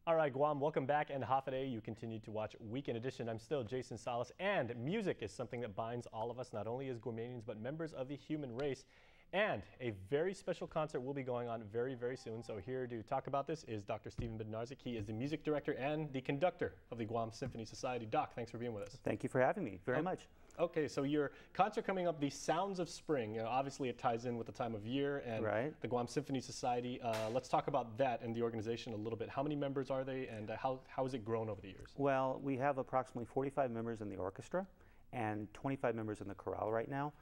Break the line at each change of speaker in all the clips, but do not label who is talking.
All right, Guam, welcome back. And Hafaday, you continue to watch Weekend Edition. I'm still Jason Salas, and music is something that binds all of us, not only as Guamanians, but members of the human race. And a very special concert will be going on very, very soon. So here to talk about this is Dr. Stephen Bednarzyk. He is the music director and the conductor of the Guam Symphony Society. Doc, thanks for being with us.
Thank you for having me very much.
Okay, so your concert coming up, The Sounds of Spring. Obviously, it ties in with the time of year and the Guam Symphony Society. Let's talk about that and the organization a little bit. How many members are they, and how has it grown over the years?
Well, we have approximately 45 members in the orchestra and 25 members in the chorale right now.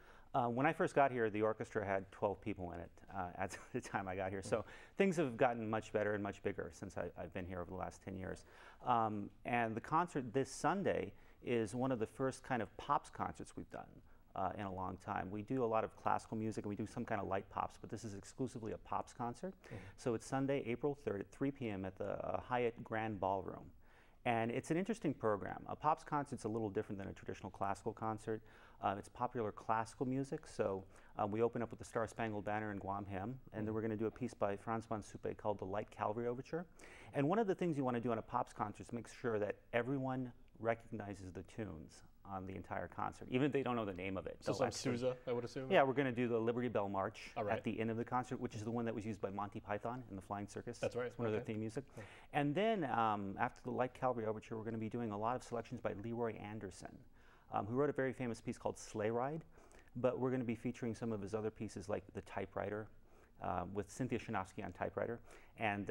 When I first got here, the orchestra had 12 people in it at the time I got here. So things have gotten much better and much bigger since I've been here over the last 10 years. And the concert this Sunday is one of the first kind of pops concerts we've done in a long time. We do a lot of classical music and we do some kind of light pops, but this is exclusively a pops concert. So it's Sunday, April 3rd at 3 p.m. at the Hyatt Grand Ballroom. And it's an interesting program. A pops concert's a little different than a traditional classical concert. It's popular classical music, so we open up with the Star Spangled Banner and Guam Hymn, and then we're going to do a piece by Franz von Suppe called the Light Cavalry Overture. And one of the things you want to do on a pops concert is make sure that everyone recognizes the tunes on the entire concert, even if they don't know the name of it.
So like Sousa, I would assume?
Yeah, we're going to do the Liberty Bell March at the end of the concert, which is the one that was used by Monty Python in the Flying Circus.
That's right.
It's one of their theme music. And then after the Light Cavalry Overture, we're going to be doing a lot of selections by Leroy Anderson, who wrote a very famous piece called Sleigh Ride, but we're going to be featuring some of his other pieces like The Typewriter, with Cynthia Shinofsky on typewriter, and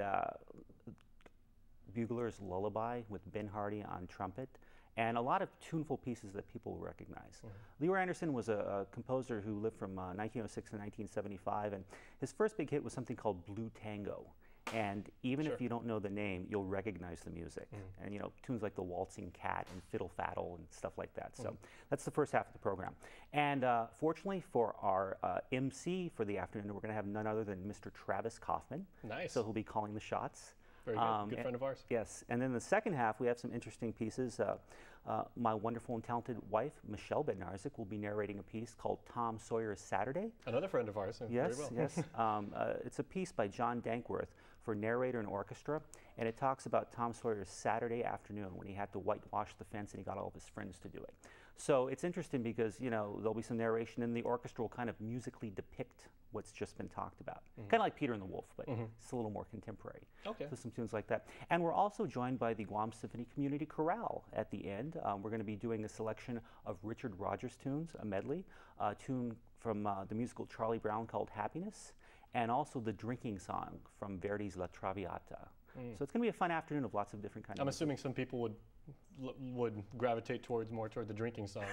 Bugler's Lullaby with Ben Hardy on trumpet, and a lot of tuneful pieces that people will recognize. Leroy Anderson was a composer who lived from 1906 to 1975, and his first big hit was something called Blue Tango. And even if you don't know the name, you'll recognize the music. And you know, tunes like The Waltzing Cat and Fiddle Faddle and stuff like that. So that's the first half of the program. And fortunately for our MC for the afternoon, we're going to have none other than Mr. Travis Kaufman.
Nice.
So he'll be calling the shots.
Very good. Good friend of ours.
Yes. And then the second half, we have some interesting pieces. My wonderful and talented wife, Michelle Bednarzyk, will be narrating a piece called Tom Sawyer's Saturday.
Another friend of ours.
Yes,
very well.
yes. It's a piece by John Dankworth for narrator and orchestra, and it talks about Tom Sawyer's Saturday afternoon when he had to whitewash the fence and he got all of his friends to do it. So it's interesting because, you know, there'll be some narration and the orchestra will kind of musically depict what's just been talked about. Kind of like Peter and the Wolf, but it's a little more contemporary.
Okay.
So some tunes like that. And we're also joined by the Guam Symphony Community Chorale at the end. We're going to be doing a selection of Richard Rodgers tunes, a medley, a tune from the musical Charlie Brown called Happiness, and also the drinking song from Verdi's La Traviata. So it's going to be a fun afternoon of lots of different kinds of music.
Assuming some people would gravitate more toward the drinking song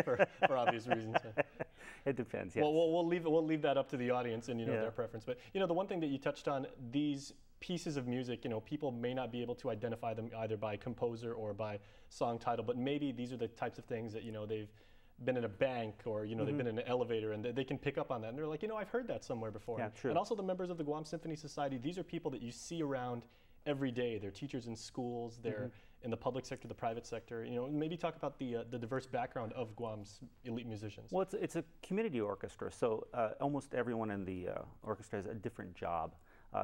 for obvious reasons.
It depends. Yes.
Well, we'll leave that up to the audience and their preference. But the one thing that you touched on, these pieces of music, people may not be able to identify them either by composer or by song title, but maybe these are the types of things that they've been in a bank or they've been in an elevator and they can pick up on that and they're like, I've heard that somewhere before.
Yeah, true.
And also the members of the Guam Symphony Society, these are people that you see around every day. They're teachers in schools, they're in the public sector, the private sector. Maybe talk about the diverse background of Guam's elite musicians.
Well, it's a community orchestra, so almost everyone in the orchestra has a different job.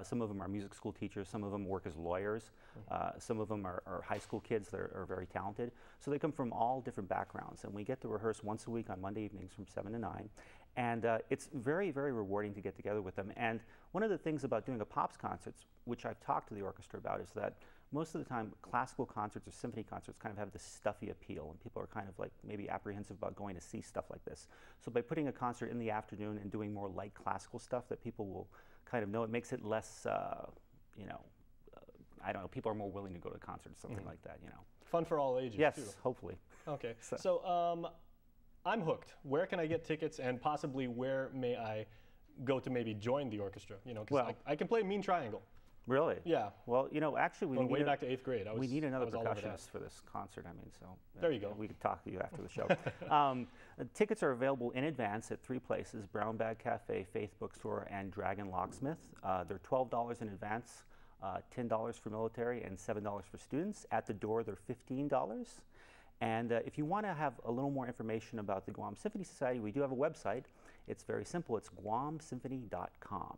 Some of them are music school teachers, some of them work as lawyers, some of them are high school kids that are very talented. So they come from all different backgrounds, and we get to rehearse once a week on Monday evenings from 7 to 9. And it's very, very rewarding to get together with them. And one of the things about doing a pops concert, which I've talked to the orchestra about, is that most of the time classical concerts or symphony concerts kind of have this stuffy appeal, and people are kind of like maybe apprehensive about going to see stuff like this. So by putting a concert in the afternoon and doing more light classical stuff that people will kind of know, it makes it less, I don't know, people are more willing to go to concerts, something like that,
Fun for all ages,
yes,
too.
Hopefully.
Okay, so I'm hooked. Where can I get tickets, and possibly where may I go to maybe join the orchestra? Because I can play Mean Triangle.
Really?
Yeah.
Well, actually,
going way back to 8th grade.
We need another percussionist for this concert. I mean, so
there you go.
We could talk to you after the show. Tickets are available in advance at 3 places: Brown Bag Cafe, Faith Bookstore, and Dragon Locksmith. They're $12 in advance, $10 for military, and $7 for students. At the door, they're $15. And if you want to have a little more information about the Guam Symphony Society, we do have a website. It's very simple. It's guamsymphony.com.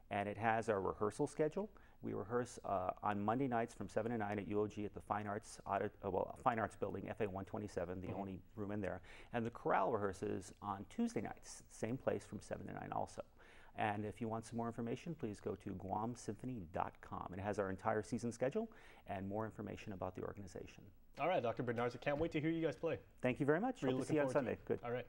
And it has our rehearsal schedule, We rehearse on Monday nights from 7 to 9 at UOG at the Fine Arts Fine Arts Building, FA 127, the only room in there. And the chorale rehearses on Tuesday nights, same place from 7 to 9 also. And if you want some more information, please go to guamsymphony.com. It has our entire season schedule and more information about the organization.
All right, Dr. Bednarzyk, can't wait to hear you guys play.
Thank you very much.
Really
Hope to see you on Sunday. Good.
All right.